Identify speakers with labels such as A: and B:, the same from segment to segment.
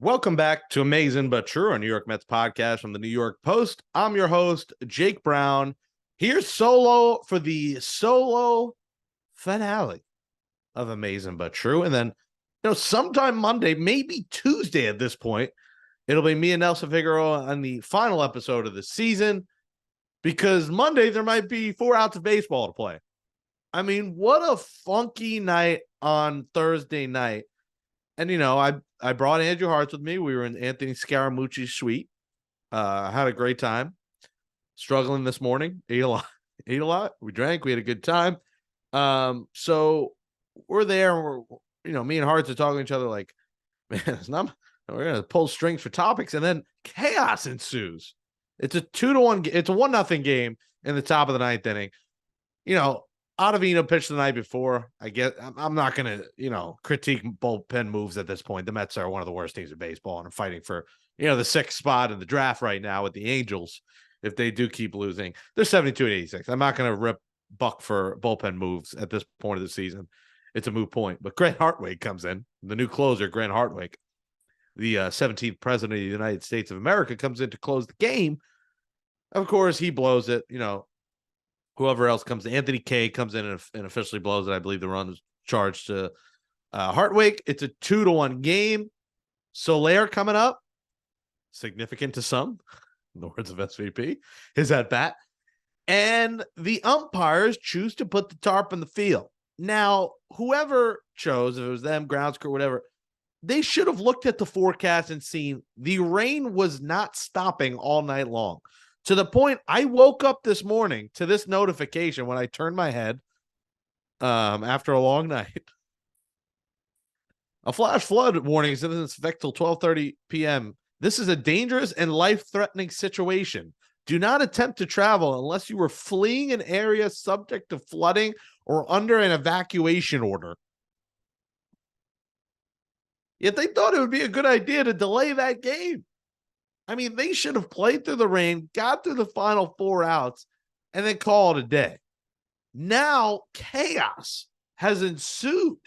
A: Welcome back to Amazin But True, a New York Mets podcast from the New York Post. I'm your host, Jake Brown, here solo for the solo finale of Amazin But True. And then, sometime Monday, maybe Tuesday at this point, it'll be me and Nelson Figueroa on the final episode of the season because Monday there might be 4 outs of baseball to play. I mean, what a funky night on Thursday night. And, I brought Andrew Harts with me. We were in Anthony Scaramucci's suite. Had a great time. Struggling this morning. Ate a lot. We drank. We had a good time. So we're there. And we're, me and Harts are talking to each other like, man, we're going to pull strings for topics. And then chaos ensues. It's a 2-1. It's a 1-0 game in the top of the 9th inning. Ottavino pitched the night before. I guess I'm not going to, critique bullpen moves at this point. The Mets are one of the worst teams in baseball and are fighting for, the 6th spot in the draft right now with the Angels. If they do keep losing, they're 72-86. I'm not going to rip Buck for bullpen moves at this point of the season. It's a moot point. But Grant Hartwig comes in, the new closer, Grant Hartwig, the 17th president of the United States of America, comes in to close the game. Of course, he blows it, Whoever else comes in, Anthony Kay comes in and officially blows it. I believe the run was charged to Hartwig. It's a 2-1 game. Soler coming up, significant to some, in the words of SVP, his at bat. And the umpires choose to put the tarp in the field. Now, whoever chose, if it was them, grounds crew, whatever, they should have looked at the forecast and seen the rain was not stopping all night long. To the point, I woke up this morning to this notification when I turned my head after a long night. A flash flood warning is in effect till 12:30 p.m. This is a dangerous and life-threatening situation. Do not attempt to travel unless you were fleeing an area subject to flooding or under an evacuation order. Yet they thought it would be a good idea to delay that game. I mean, they should have played through the rain, got through the final 4 outs, and then called it a day. Now, chaos has ensued.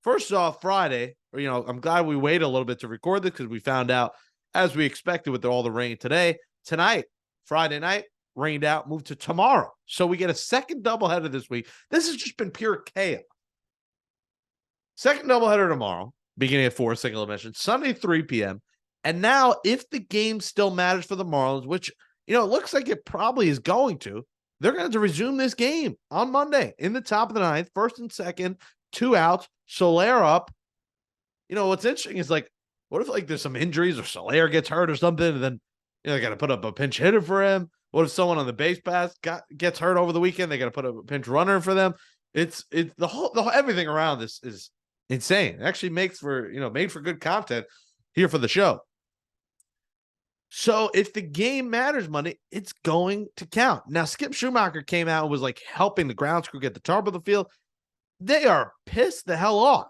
A: First off, Friday, I'm glad we waited a little bit to record this because we found out, as we expected with all the rain today, tonight, Friday night, rained out, moved to tomorrow. So we get a second doubleheader this week. This has just been pure chaos. Second doubleheader tomorrow, beginning at 4, single dimension, Sunday, 3 p.m., and now, if the game still matters for the Marlins, which, it looks like it probably is going to, they're going to have to resume this game on Monday in the top of the 9th, first and second, 2 outs, Soler up. What's interesting is, what if, there's some injuries or Soler gets hurt or something, and then, they got to put up a pinch hitter for him? What if someone on the base pass gets hurt over the weekend? They got to put up a pinch runner for them. It's the whole everything around this is insane. It actually makes for, made for good content here for the show. So if the game matters Monday, it's going to count. Now, Skip Schumacher came out and was helping the grounds crew get the tarp of the field. They are pissed the hell off.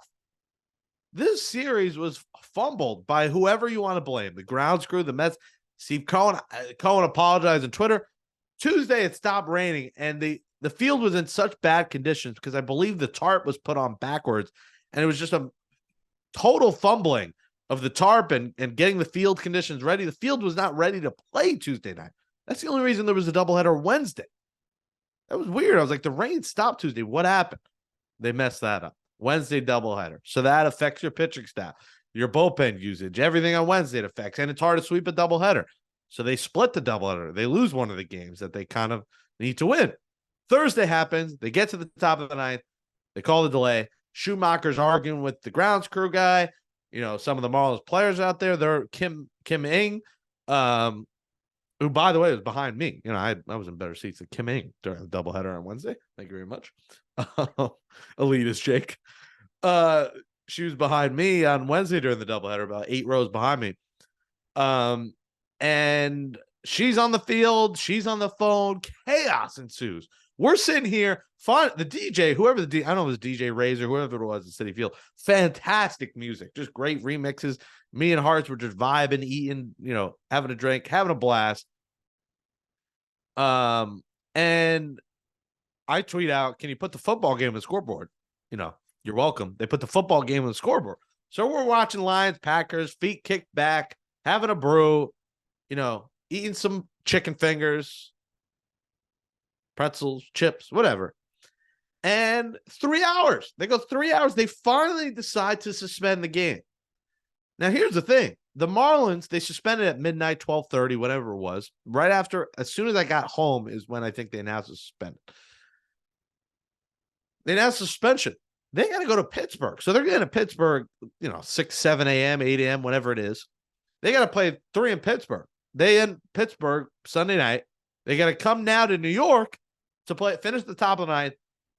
A: This series was fumbled by whoever you want to blame. The grounds crew, the Mets. Steve Cohen apologized on Twitter. Tuesday, it stopped raining, and the field was in such bad conditions because I believe the tarp was put on backwards, and it was just a total fumbling of the tarp and getting the field conditions ready. The field was not ready to play Tuesday night. That's the only reason there was a doubleheader Wednesday. That was weird. I was like, the rain stopped Tuesday. What happened? They messed that up. Wednesday doubleheader. So that affects your pitching staff, your bullpen usage, everything on Wednesday it affects. And it's hard to sweep a doubleheader. So they split the doubleheader. They lose one of the games that they kind of need to win. Thursday happens. They get to the top of the 9th. They call the delay. Schumacher's arguing with the grounds crew guy. Some of the Marlins players out there, they're Kim Ng, who, by the way, was behind me. I was in better seats than Kim Ng during the doubleheader on Wednesday. Thank you very much. Elitist Jake. She was behind me on Wednesday during the doubleheader, about 8 rows behind me. And she's on the field. She's on the phone. Chaos ensues. We're sitting here, the DJ, whoever I don't know if it was DJ Razor, whoever it was at Citi Field, fantastic music, just great remixes. Me and Harts were just vibing, eating, having a drink, having a blast. And I tweet out, can you put the football game on the scoreboard? You're welcome. They put the football game on the scoreboard. So we're watching Lions, Packers, feet kicked back, having a brew, eating some chicken fingers, pretzels, chips, whatever. And 3 hours. They go 3 hours. They finally decide to suspend the game. Now, here's the thing. The Marlins, they suspended at midnight, 12:30, whatever it was. Right after, as soon as I got home is when I think they announced the suspension. They announced suspension. They got to go to Pittsburgh. So they're getting to Pittsburgh, 6, 7 a.m., 8 a.m., whatever it is. They got to play 3 in Pittsburgh. They in Pittsburgh Sunday night. They got to come now to New York to finish the top of the ninth,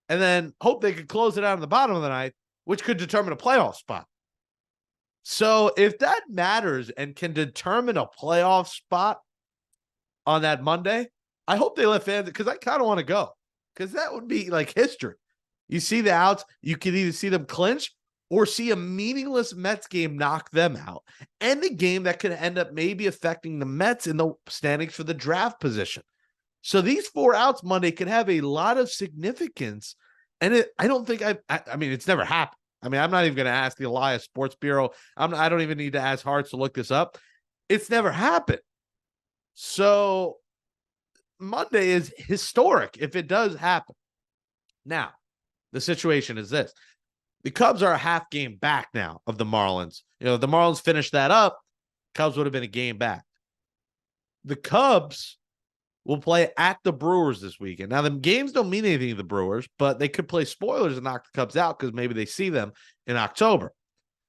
A: and then hope they could close it out in the bottom of the ninth, which could determine a playoff spot. So if that matters and can determine a playoff spot on that Monday, I hope they let fans, because I kind of want to go, because that would be like history. You see the outs, you could either see them clinch or see a meaningless Mets game knock them out, and the game that could end up maybe affecting the Mets in the standings for the draft position. So these 4 outs Monday could have a lot of significance. And I don't think I mean, it's never happened. I mean, I'm not even going to ask the Elias Sports Bureau. I don't even need to ask Harts to look this up. It's never happened. So Monday is historic if it does happen. Now, the situation is this. The Cubs are a half game back now of the Marlins. If the Marlins finished that up, Cubs would have been a game back. The Cubs will play at the Brewers this weekend. Now, the games don't mean anything to the Brewers, but they could play spoilers and knock the Cubs out because maybe they see them in October.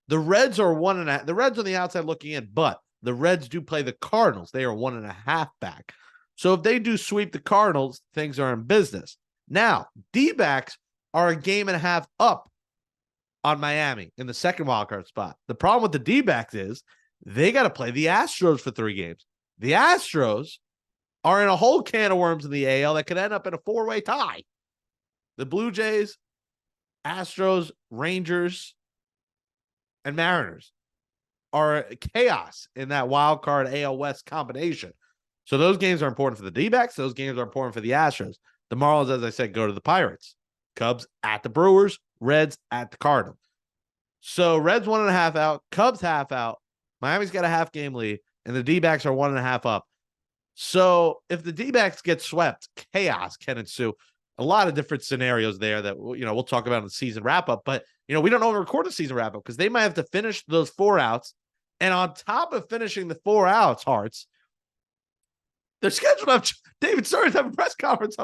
A: The Reds are 1.5. The Reds on the outside looking in, but the Reds do play the Cardinals. They are 1.5 back. So if they do sweep the Cardinals, things are in business. Now, D-backs are a game and a half up on Miami in the second wildcard spot. The problem with the D-backs is they got to play the Astros for 3 games. The Astros are in a whole can of worms in the AL that could end up in a 4-way tie. The Blue Jays, Astros, Rangers, and Mariners are chaos in that wild card AL West combination. So those games are important for the D-backs. Those games are important for the Astros. The Marlins, as I said, go to the Pirates. Cubs at the Brewers. Reds at the Cardinals. So Reds 1.5 out. Cubs half out. Miami's got a half game lead. And the D-backs are 1.5 up. So if the D-backs get swept, chaos can ensue. A lot of different scenarios there that we'll talk about in the season wrap-up. But, we don't want to record the season wrap-up because they might have to finish those 4 outs. And on top of finishing the 4 outs, Harts, they're scheduled up. David Stearns have a press conference.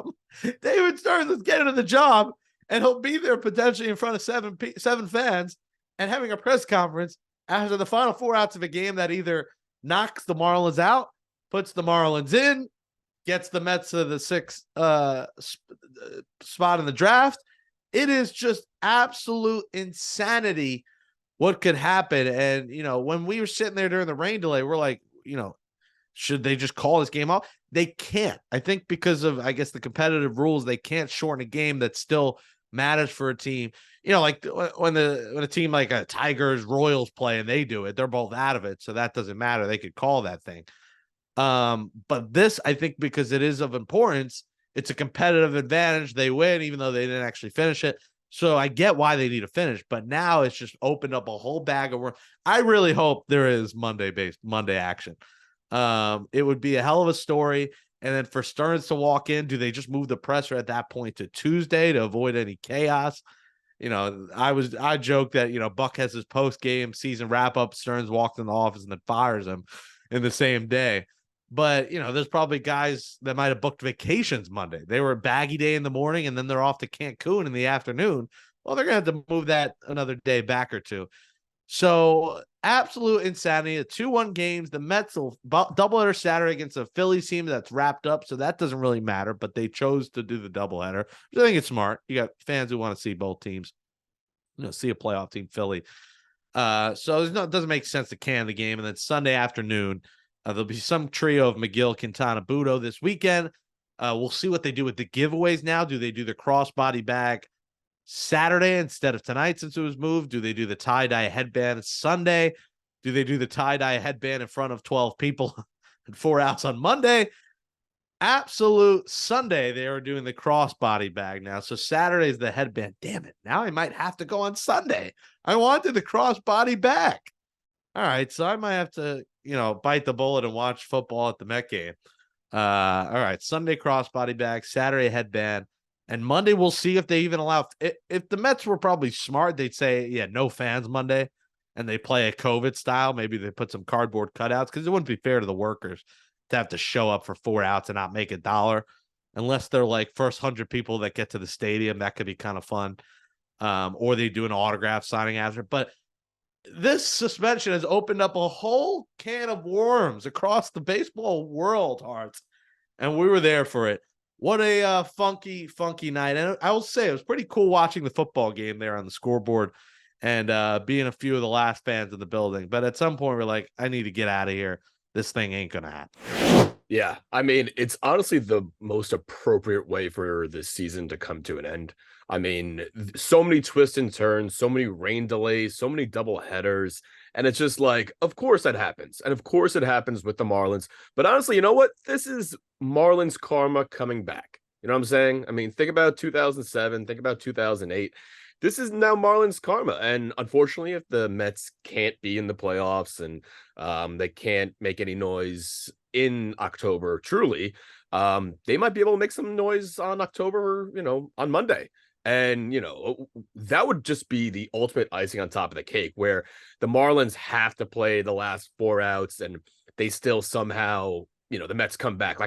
A: David Stearns is getting to the job, and he'll be there potentially in front of seven fans and having a press conference after the final 4 outs of a game that either knocks the Marlins out, puts the Marlins in, gets the Mets to the 6th spot in the draft. It is just absolute insanity what could happen. And, when we were sitting there during the rain delay, we're like, should they just call this game off? They can't. I think because of, the competitive rules, they can't shorten a game that still matters for a team. Like when a team like a Tigers, Royals play and they do it, they're both out of it. So that doesn't matter. They could call that thing. But this, I think, because it is of importance, it's a competitive advantage. They win, even though they didn't actually finish it. So I get why they need to finish, but now it's just opened up a whole bag of work. I really hope there is Monday action. It would be a hell of a story. And then for Stearns to walk in, do they just move the presser at that point to Tuesday to avoid any chaos? I joked that, Buck has his post-game season wrap-up. Stearns walks in the office and then fires him in the same day. But, there's probably guys that might have booked vacations Monday. They were a baggy day in the morning, and then they're off to Cancun in the afternoon. Well, they're going to have to move that another day back or two. So absolute insanity. The 2-1 games. The Mets will doubleheader Saturday against a Phillies team that's wrapped up, so that doesn't really matter. But they chose to do the doubleheader. I think it's smart. You got fans who want to see both teams, see a playoff team, Philly. So it doesn't make sense to can the game. And then Sunday afternoon, there'll be some trio of McGill, Quintana, Budo this weekend. We'll see what they do with the giveaways now. Do they do the crossbody bag Saturday instead of tonight since it was moved? Do they do the tie-dye headband Sunday? Do they do the tie-dye headband in front of 12 people and 4 outs on Monday? absolute Sunday, they are doing the crossbody bag now. So Saturday's the headband. Damn it. Now I might have to go on Sunday. I wanted the crossbody bag. All right. So I might have to, bite the bullet and watch football at the Met game. All right. Sunday crossbody bag, Saturday headband. And Monday, we'll see if they even allow. If the Mets were probably smart, they'd say, yeah, no fans Monday. And they play a COVID style. Maybe they put some cardboard cutouts because it wouldn't be fair to the workers to have to show up for 4 outs and not make $1, unless they're like first 100 people that get to the stadium. That could be kind of fun. Or they do an autograph signing after. But this suspension has opened up a whole can of worms across the baseball world, Harts. And we were there for it. What a funky night. And I will say it was pretty cool watching the football game there on the scoreboard and being a few of the last fans in the building. But at some point, we're like, I need to get out of here. This thing ain't going to happen.
B: Yeah, I mean, it's honestly the most appropriate way for this season to come to an end. I mean, so many twists and turns, so many rain delays, so many double headers. And it's just like, of course that happens. And of course it happens with the Marlins. But honestly, you know what? This is Marlins karma coming back. You know what I'm saying? I mean, think about 2007, think about 2008. This is now Marlins karma. And unfortunately, if the Mets can't be in the playoffs and they can't make any noise in October, truly, they might be able to make some noise on October, on Monday. And, that would just be the ultimate icing on top of the cake, where the Marlins have to play the last 4 outs and they still somehow, the Mets come back.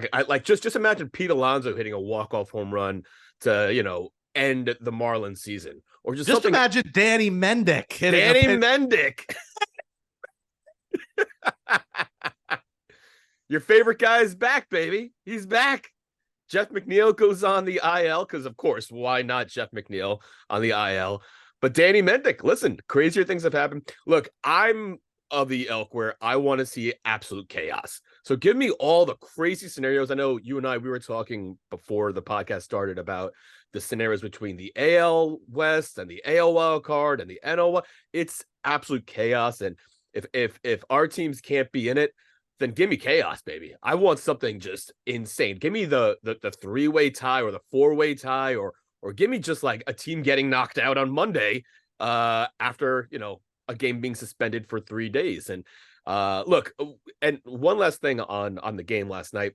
B: Just imagine Pete Alonso hitting a walk-off home run to, end the Marlins season. Or just
A: imagine Danny Mendick hitting
B: Mendick. Your favorite guy is back, baby. He's back. Jeff McNeil goes on the IL because, of course, why not Jeff McNeil on the IL? But Danny Mendick, listen, crazier things have happened. Look, I'm of the ilk where I want to see absolute chaos. So give me all the crazy scenarios. I know you and we were talking before the podcast started about the scenarios between the AL West and the AL wild card and the NL. It's absolute chaos. And if our teams can't be in it, then give me chaos, baby. I want something just insane. Give me the 3-way tie or the 4-way tie, or give me just like a team getting knocked out on Monday after, a game being suspended for 3 days. And look, and one last thing on the game last night,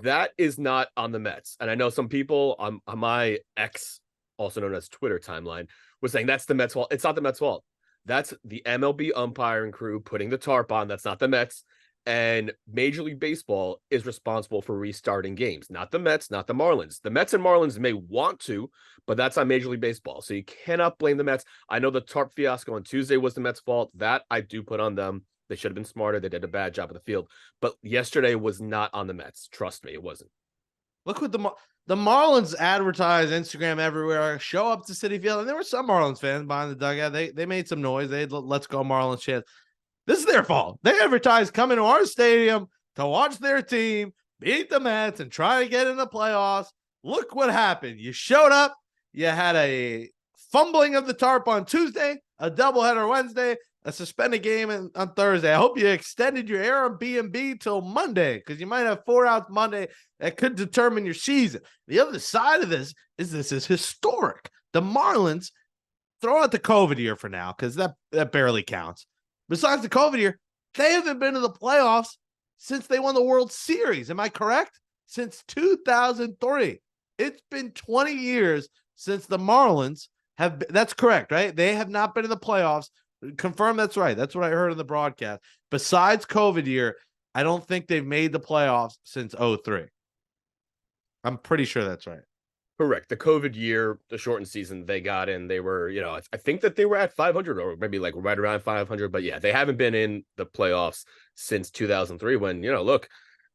B: that is not on the Mets. And I know some people on my X, also known as Twitter timeline, was saying that's the Mets' fault. It's not the Mets' fault. That's the MLB umpiring crew putting the tarp on. That's not the Mets. And Major League Baseball is responsible for restarting games, not the Mets, not the Marlins. The Mets and Marlins may want to, but that's on Major League Baseball. So you cannot blame the Mets. I know the tarp fiasco on Tuesday was the Mets' fault. That I do put on them. They should have been smarter. They did a bad job of the field. But yesterday was not on the Mets. Trust me, it wasn't.
A: Look what the Marlins advertise Instagram everywhere. Show up to Citi Field. And there were some Marlins fans behind the dugout. They made some noise. They had let's go Marlins chants. This is their fault. They advertised coming to our stadium to watch their team beat the Mets and try to get in the playoffs. Look what happened. You showed up. You had a fumbling of the tarp on Tuesday, a doubleheader Wednesday, a suspended game on Thursday. I hope you extended your Airbnb till Monday because you might have 4 outs Monday that could determine your season. The other side of this is historic. The Marlins, throw out the COVID year for now because that barely counts. Besides the COVID year, they haven't been to the playoffs since they won the World Series. Am I correct? Since 2003. It's been 20 years since the Marlins have been. That's correct, right? They have not been in the playoffs. Confirm that's right. That's what I heard in the broadcast. Besides COVID year, I don't think they've made the playoffs since 2003. I'm pretty sure that's right.
B: Correct. The COVID year, the shortened season, they got in. They were, I think that they were at 500 or maybe like right around 500. But yeah, they haven't been in the playoffs since 2003 when, look,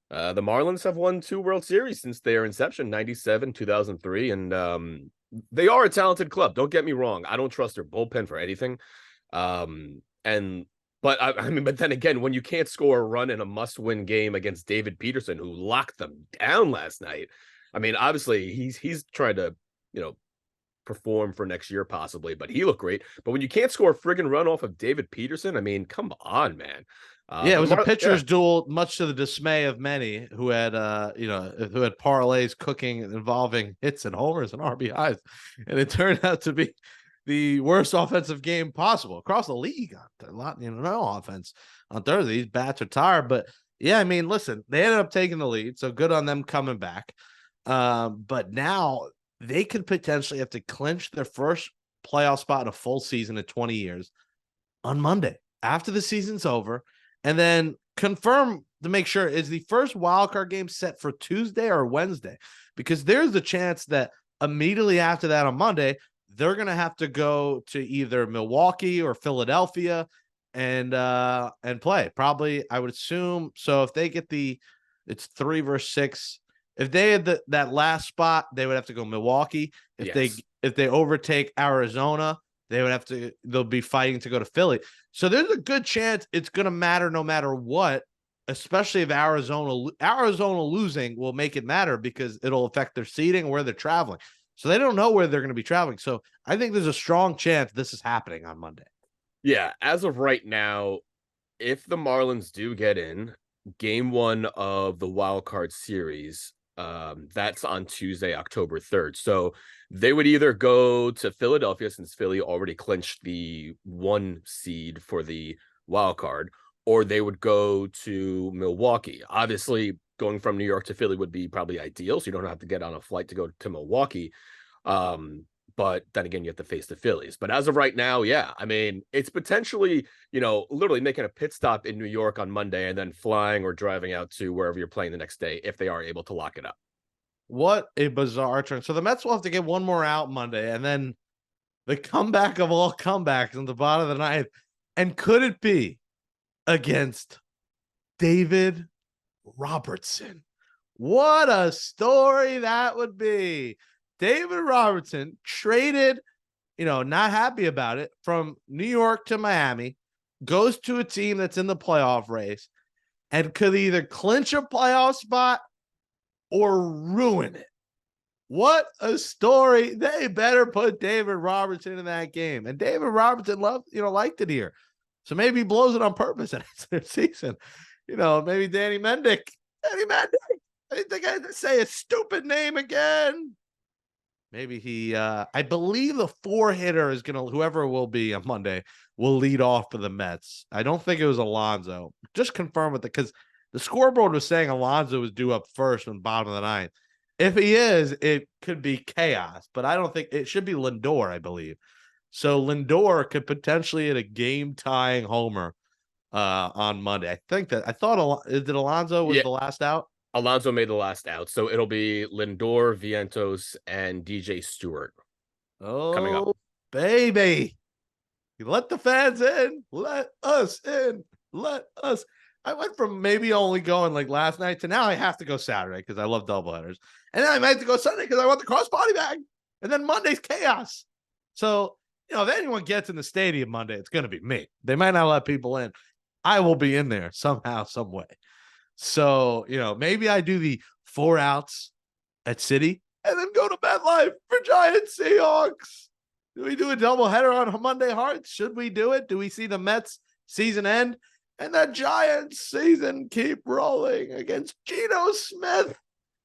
B: the Marlins have won 2 World Series since their inception, 97, 2003. And they are a talented club. Don't get me wrong. I don't trust their bullpen for anything. But then again, when you can't score a run in a must-win game against David Peterson, who locked them down last night, I mean, obviously he's trying to, perform for next year possibly, but he looked great. But when you can't score a friggin' run off of David Peterson, I mean, come on, man.
A: Yeah, it was a
B: Yeah,
A: pitcher's duel, much to the dismay of many who had who had parlays cooking involving hits and homers and RBIs. And it turned out to be the worst offensive game possible across the league. A lot, no offense on Thursday. These bats are tired. But yeah, I mean, listen, they ended up taking the lead, so good on them coming back. But now they could potentially have to clinch their first playoff spot in a full season in 20 years on Monday after the season's over, and then confirm to make sure, is the first wildcard game set for Tuesday or Wednesday? Because there's the chance that immediately after that on Monday, they're going to have to go to either Milwaukee or Philadelphia and play. Probably, I would assume. So if they get it's 3 versus 6. If they had that last spot, they would have to go Milwaukee. If they overtake Arizona, they'll be fighting to go to Philly. So there's a good chance it's going to matter no matter what, especially if Arizona losing will make it matter because it'll affect their seating, where they're traveling. So they don't know where they're going to be traveling. So I think there's a strong chance this is happening on Monday.
B: Yeah, as of right now, if the Marlins do get in, game 1 of the wild card series, that's on Tuesday, October 3rd. So they would either go to Philadelphia, since Philly already clinched the 1 seed for the wild card, or they would go to Milwaukee. Obviously, going from New York to Philly would be probably ideal, so you don't have to get on a flight to go to Milwaukee. But then again, you have to face the Phillies. But as of right now, yeah, I mean, it's potentially, literally making a pit stop in New York on Monday and then flying or driving out to wherever you're playing the next day if they are able to lock it up.
A: What a bizarre turn. So the Mets will have to get one more out Monday, and then the comeback of all comebacks in the bottom of the ninth. And could it be against David Robertson? What a story that would be. David Robertson traded, not happy about it, from New York to Miami, goes to a team that's in the playoff race and could either clinch a playoff spot or ruin it. What a story. They better put David Robertson in that game. And David Robertson liked it here. So maybe he blows it on purpose and it's their season. Maybe Danny Mendick. I think I had to say a stupid name again. Maybe he, I believe the 4-hitter is whoever it will be on Monday, will lead off for the Mets. I don't think it was Alonso. Just confirm with it, because the scoreboard was saying Alonso was due up first in the bottom of the ninth. If he is, it could be chaos, but I don't think it should be Lindor, I believe. So Lindor could potentially hit a game-tying homer on Monday. I thought Alonso was the last out?
B: Alonso made the last out, so it'll be Lindor, Vientos, and DJ Stewart coming up.
A: Oh, baby. Let the fans in. Let us in. Let us. I went from maybe only going like last night to now I have to go Saturday because I love doubleheaders. And then I might have to go Sunday because I want the crossbody bag. And then Monday's chaos. So, if anyone gets in the stadium Monday, it's going to be me. They might not let people in. I will be in there somehow, some way. So, maybe I do the 4 outs at Citi and then go to MetLife for Giants Seahawks. Do we do a doubleheader on Monday, Harts? Should we do it? Do we see the Mets season end and the Giants season keep rolling against Geno Smith?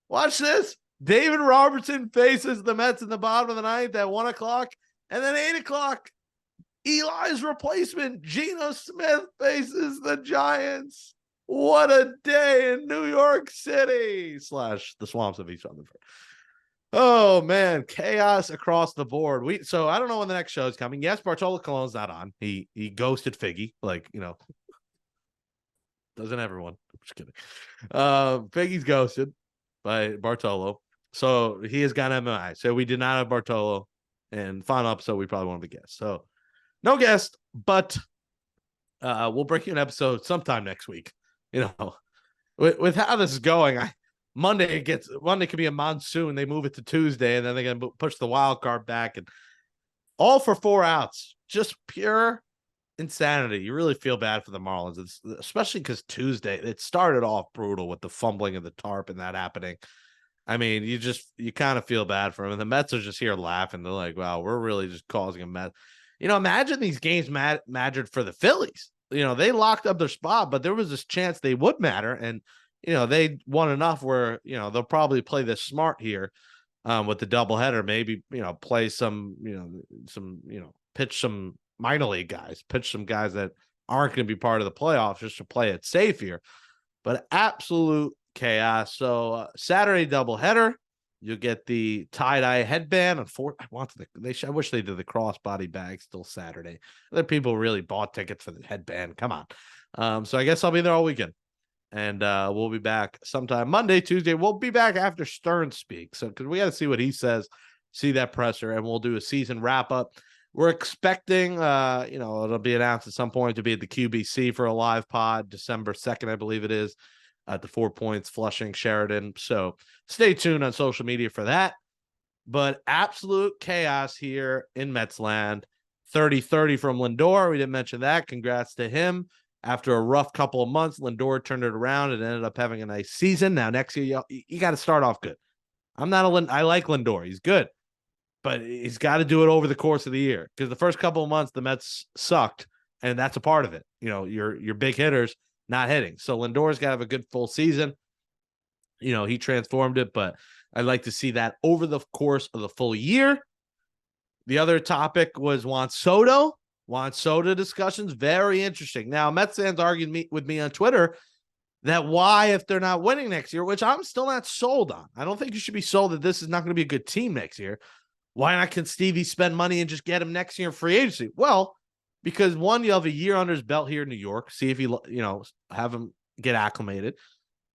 A: Watch this. David Robertson faces the Mets in the bottom of the ninth at 1:00, and then 8:00. Eli's replacement, Geno Smith, faces the Giants. What a day in New York City / the swamps of East Rutherford. Oh, man. Chaos across the board. So I don't know when the next show is coming. Yes, Bartolo Colon's not on. He ghosted Figgy. Doesn't everyone? I'm just kidding. Figgy's ghosted by Bartolo. So he has got MI. So we did not have Bartolo. And final episode, we probably won't have a guest. So no guest, but we'll bring you an episode sometime next week. With how this is going, Monday could be a monsoon. They move it to Tuesday, and then they're going to push the wild card back, and all for 4 outs. Just pure insanity. You really feel bad for the Marlins, especially because Tuesday it started off brutal with the fumbling of the tarp and that happening. I mean, you kind of feel bad for him. And the Mets are just here laughing. They're like, wow, we're really just causing a mess. Imagine these games mattered for the Phillies. They locked up their spot, but there was this chance they would matter. And, they won enough where, they'll probably play this smart here with the doubleheader. Maybe, play some, pitch some minor league guys, pitch some guys that aren't going to be part of the playoffs just to play it safe here. But absolute chaos. So Saturday doubleheader, you get the tie-dye headband. I wish they did the crossbody bag still Saturday. Other people really bought tickets for the headband. Come on. So I guess I'll be there all weekend. And we'll be back sometime Monday, Tuesday. We'll be back after Stern speaks. So because we got to see what he says, see that presser, and we'll do a season wrap-up. We're expecting, it'll be announced at some point to be at the QBC for a live pod, December 2nd, I believe it is, at the 4 Points, Flushing, Sheridan. So stay tuned on social media for that. But absolute chaos here in Metsland. 30-30 from Lindor. We didn't mention that. Congrats to him. After a rough couple of months, Lindor turned it around and ended up having a nice season. Now, next year, you got to start off good. I like Lindor. He's good. But he's got to do it over the course of the year because the first couple of months, the Mets sucked, and that's a part of it. Your big hitters not hitting. So Lindor's got to have a good full season. He transformed it, but I'd like to see that over the course of the full year. The other topic was Juan Soto. Juan Soto discussions, very interesting. Now, Mets fans argued with me on Twitter that why, if they're not winning next year, which I'm still not sold on. I don't think you should be sold that this is not going to be a good team next year. Why not can Stevie spend money and just get him next year in free agency? Well, because one, you have a year under his belt here in New York. See if he, have him get acclimated.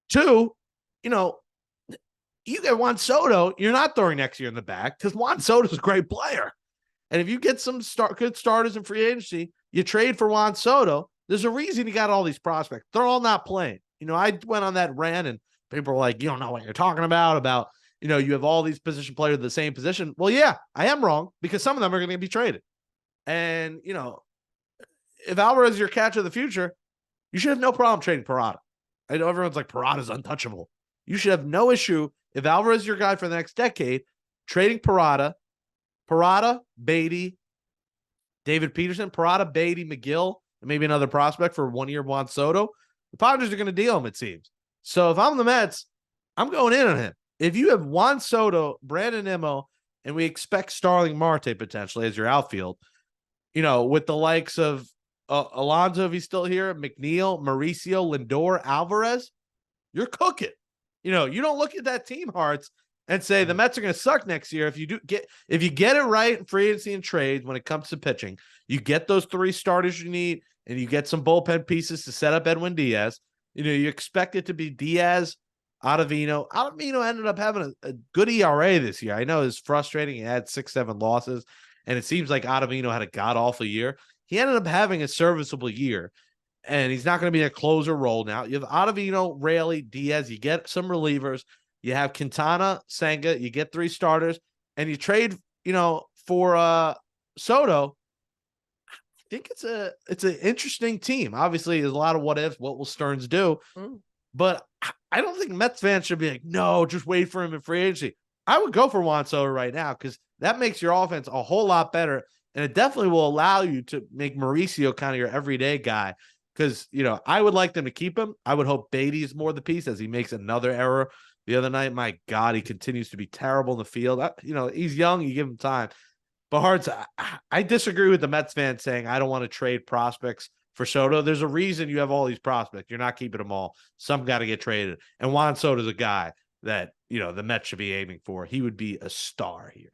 A: Two, you get Juan Soto, you're not throwing next year in the back because Juan Soto's a great player. And if you get some good starters in free agency, you trade for Juan Soto. There's a reason you got all these prospects. They're all not playing. I went on that rant and people were like, you don't know what you're talking about, you have all these position players in the same position. Well, yeah, I am wrong because some of them are going to be traded. And, if Alvarez is your catcher of the future, you should have no problem trading Parada. I know everyone's like, Parada's untouchable. You should have no issue if Alvarez is your guy for the next decade, trading Parada, Beatty, David Peterson, Parada, Beatty, McGill, and maybe another prospect for 1 year Juan Soto. The Padres are going to deal him, it seems. So if I'm the Mets, I'm going in on him. If you have Juan Soto, Brandon Nimmo, and we expect Starling Marte potentially as your outfield, with the likes of Alonso, if he's still here, McNeil, Mauricio, Lindor, Alvarez, you're cooking. You don't look at that team, Harts, and say the Mets are going to suck next year. If you get it right in free agency and trades when it comes to pitching, you get those 3 starters you need, and you get some bullpen pieces to set up Edwin Diaz. You expect it to be Diaz, Ottavino. Ottavino ended up having a good ERA this year. I know it's frustrating. He had 6-7 losses, and it seems like Ottavino had a god-awful year. He ended up having a serviceable year, and he's not going to be a closer role now. You have Ottavino, Raley, Diaz. You get some relievers. You have Quintana, Senga. You get 3 starters, and you trade, for Soto. I think it's an interesting team. Obviously, there's a lot of what ifs. What will Stearns do? But I don't think Mets fans should be like, no, just wait for him in free agency. I would go for Juan Soto right now because that makes your offense a whole lot better, and it definitely will allow you to make Mauricio kind of your everyday guy. Because I would like them to keep him. I would hope Beatty is more the piece as he makes another error the other night. My God, he continues to be terrible in the field. He's young. You give him time. But Harts, I disagree with the Mets fans saying I don't want to trade prospects for Soto. There's a reason you have all these prospects. You're not keeping them all. Some got to get traded. And Juan Soto's a guy that, the Mets should be aiming for. He would be a star here.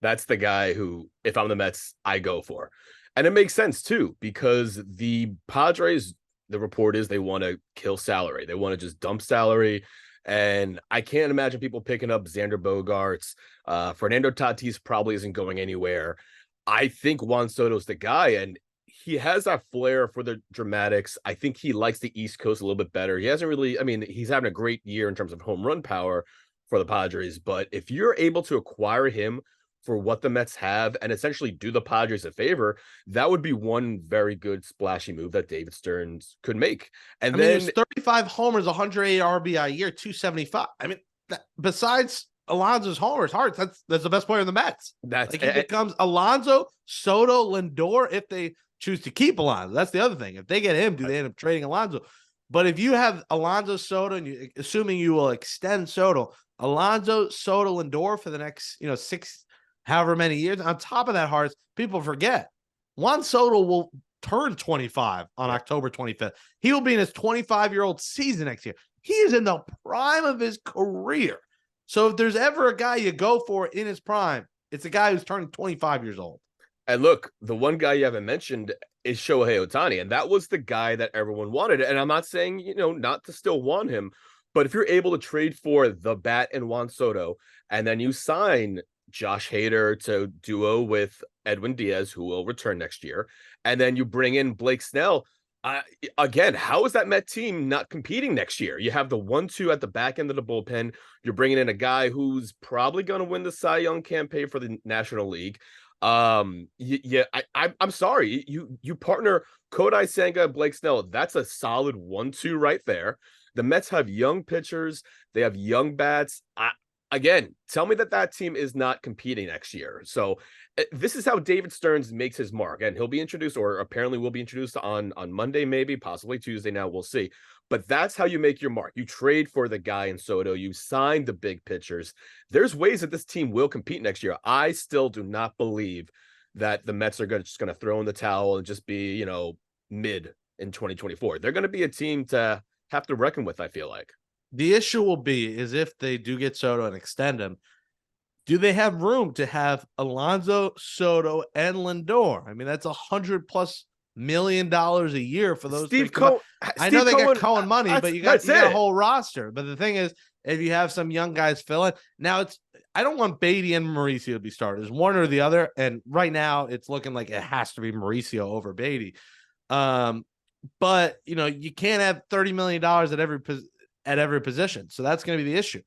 B: That's the guy who, if I'm the Mets, I go for. And it makes sense, too, because the Padres, the report is they want to kill salary. They want to just dump salary. And I can't imagine people picking up Xander Bogaerts. Fernando Tatis probably isn't going anywhere. I think Juan Soto's the guy, and he has that flair for the dramatics. I think he likes the East Coast a little bit better. He hasn't really, he's having a great year in terms of home run power for the Padres. But if you're able to acquire him for what the Mets have and essentially do the Padres a favor, that would be one very good splashy move that David Stearns could make. And then
A: there's 35 homers, 108 RBI a year, 275. besides Alonso's homers, Harts, that's the best player in the Mets.
B: That's
A: like he becomes Alonso, Soto, Lindor if they choose to keep Alonso. That's the other thing. If they get him, do they end up trading Alonso? But if you have Alonso, Soto, and assuming you will extend Soto, Alonso, Soto, Lindor for the next, 6, however many years. On top of that, Harts, people forget Juan Soto will turn 25 on October 25th. He will be in his 25-year-old season next year. He is in the prime of his career. So if there's ever a guy you go for in his prime, it's a guy who's turning 25 years old.
B: And look, the one guy you haven't mentioned is Shohei Ohtani, and that was the guy that everyone wanted. And I'm not saying, not to still want him, but if you're able to trade for the bat and Juan Soto, and then you sign Josh Hader to duo with Edwin Diaz, who will return next year, and then you bring in Blake Snell, again, how is that Met team not competing next year? You have the 1-2 at the back end of the bullpen. You're bringing in a guy who's probably going to win the Cy Young campaign for the National League. I'm sorry. You partner Kodai Senga and Blake Snell. That's a solid 1-2 right there. The Mets have young pitchers. They have young bats. Again, tell me that team is not competing next year. So this is how David Stearns makes his mark. And he'll be introduced, or apparently will be introduced on Monday, maybe, possibly Tuesday. Now we'll see. But that's how you make your mark. You trade for the guy in Soto. You sign the big pitchers. There's ways that this team will compete next year. I still do not believe that the Mets are just going to throw in the towel and just be, mid in 2024. They're going to be a team to have to reckon with, I feel like.
A: The issue will be is if they do get Soto and extend him, do they have room to have Alonso, Soto, and Lindor? I mean, that's $100+ million a year for those.
B: Steve Cohen.
A: I know they got Cohen money, but you got a whole roster. But the thing is, if you have some young guys fill in, now I don't want Beatty and Mauricio to be starters, one or the other. And right now, it's looking like it has to be Mauricio over Beatty. But you can't have $30 million at every position. So that's going to be the issue.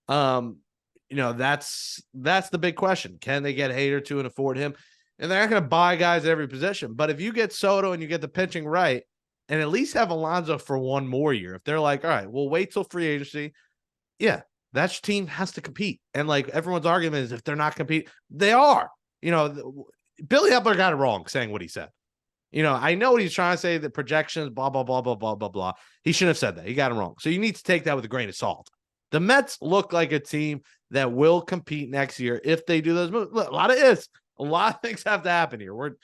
A: That's the big question. Can they get Hader to and afford him? And they're not going to buy guys at every position. But if you get Soto and you get the pitching right, and at least have Alonso for one more year, if they're like, all right, we'll wait till free agency. Yeah, that team has to compete. And like everyone's argument is if they're not competing, they are. Billy Epler got it wrong saying what he said. I know what he's trying to say, the projections, blah, blah, blah, blah, blah, blah, blah. He shouldn't have said that. He got it wrong. So you need to take that with a grain of salt. The Mets look like a team that will compete next year if they do those moves. Look, a lot of things have to happen here. We're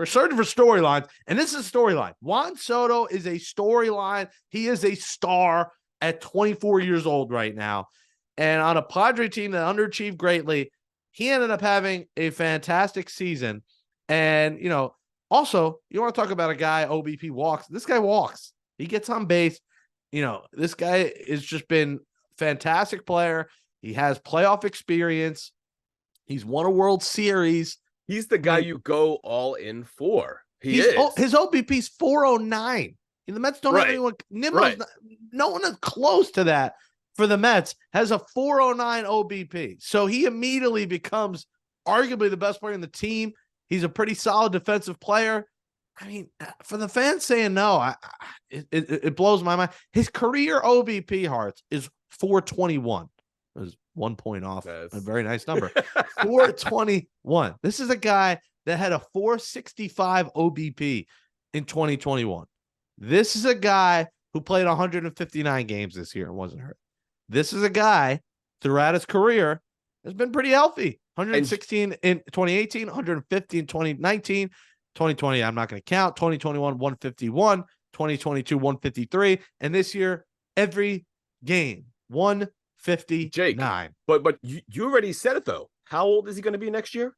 A: searching for storylines, and this is a storyline. Juan Soto is a storyline. He is a star at 24 years old right now. And on a Padre team that underachieved greatly, he ended up having a fantastic season. And, also, you want to talk about a guy, OBP walks. This guy walks. He gets on base. This guy has just been fantastic player. He has playoff experience. He's won a World Series.
B: He's the guy you go all in for. His
A: OBP is 409. The Mets don't have anyone. No one is close to that for the Mets. Has a 409 OBP. So he immediately becomes arguably the best player in the team. He's a pretty solid defensive player. I mean, for the fans saying no, it blows my mind. His career OBP, Harts, is 421. It was 1 point off. A very nice number. 421. This is a guy that had a 465 OBP in 2021. This is a guy who played 159 games this year and wasn't hurt. This is a guy throughout his career has been pretty healthy. 116 in 2018, 150 in 2019, 2020, I'm not going to count. 2021, 151, 2022, 153. And this year, every game, 159.
B: Jake, but you already said it, though. How old is he going to be next year?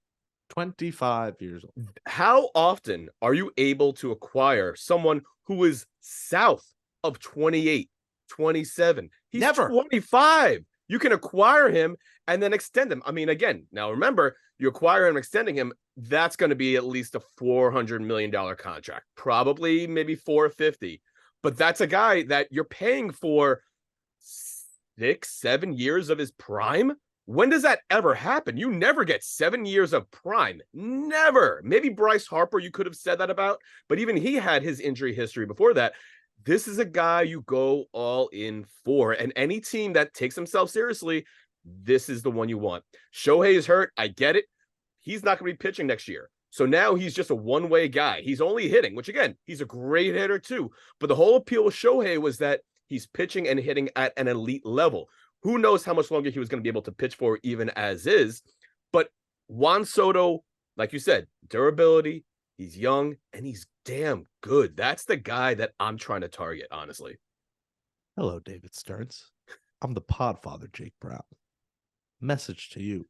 A: 25 years old.
B: How often are you able to acquire someone who is south of 28, 27? He's
A: never
B: 25. You can acquire him and then extend him. I mean, again, now remember, you acquire him, extending him, that's going to be at least a $400 million contract, probably maybe 450. But that's a guy that you're paying for 6-7 years of his prime. When does that ever happen? You never get 7 years of prime. Never. Maybe Bryce Harper, you could have said that about, but even he had his injury history before that. This is a guy you go all in for. And any team that takes themselves seriously, this is the one you want. Shohei is hurt. I get it. He's not going to be pitching next year. So now he's just a one-way guy. He's only hitting, which again, he's a great hitter too. But the whole appeal with Shohei was that he's pitching and hitting at an elite level. Who knows how much longer he was going to be able to pitch for even as is. But Juan Soto, like you said, durability, he's young, and he's damn good. That's the guy that I'm trying to target, honestly.
A: Hello, David Stearns. I'm the podfather, Jake Brown. Message to you.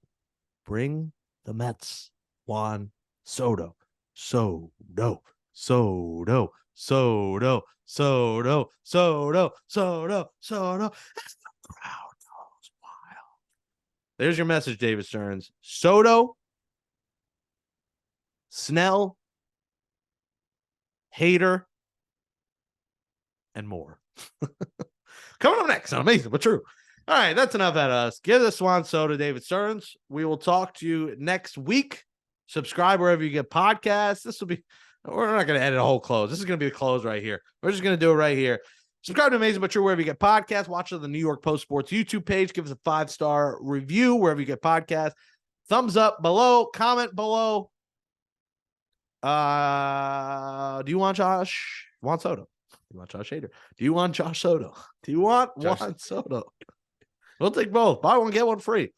A: Bring the Mets. Juan Soto. Soto. Soto. Soto. Soto. Soto. Soto. Soto. As the crowd goes wild. There's your message, David Stearns. Soto. Snell. Hater. And more. Coming up next on Amazin But True. All right, that's enough at us. Give the Juan Soto, David Stearns. We will talk to you next week. Subscribe wherever you get podcasts. We're not going to edit a whole close. This is going to be the close right here. We're just going to do it right here. Subscribe to Amazin But True wherever you get podcasts. Watch the New York Post Sports YouTube page. Give us a 5-star review wherever you get podcasts. Thumbs up below. Comment below. Do you want Juan Soto? Do you want Josh Hader? Do you want Josh Soto? Do you want Juan Soto? We'll take both. Buy one, get one free.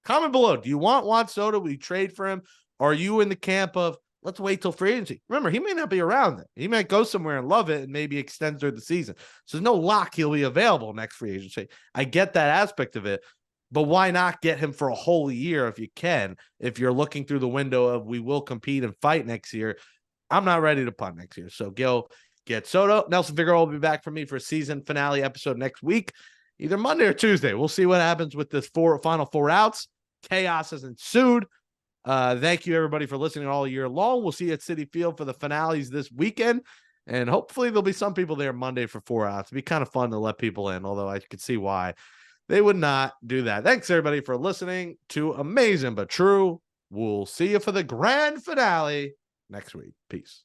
A: Comment below. Do you want Juan Soto? Will you trade for him? Or are you in the camp of, let's wait till free agency? Remember, he may not be around then. He might go somewhere and love it and maybe extend through the season. So there's no lock he'll be available next free agency. I get that aspect of it, but why not get him for a whole year if you can? If you're looking through the window of we will compete and fight next year, I'm not ready to punt next year. So go get Soto. Nelson Figueroa will be back for me for a season finale episode next week, either Monday or Tuesday. We'll see what happens with this final 4 outs. Chaos has ensued. Thank you, everybody, for listening all year long. We'll see you at Citi Field for the finales this weekend. And hopefully there'll be some people there Monday for 4 outs. It'd be kind of fun to let people in, although I could see why they would not do that. Thanks, everybody, for listening to Amazin But True. We'll see you for the grand finale next week. Peace.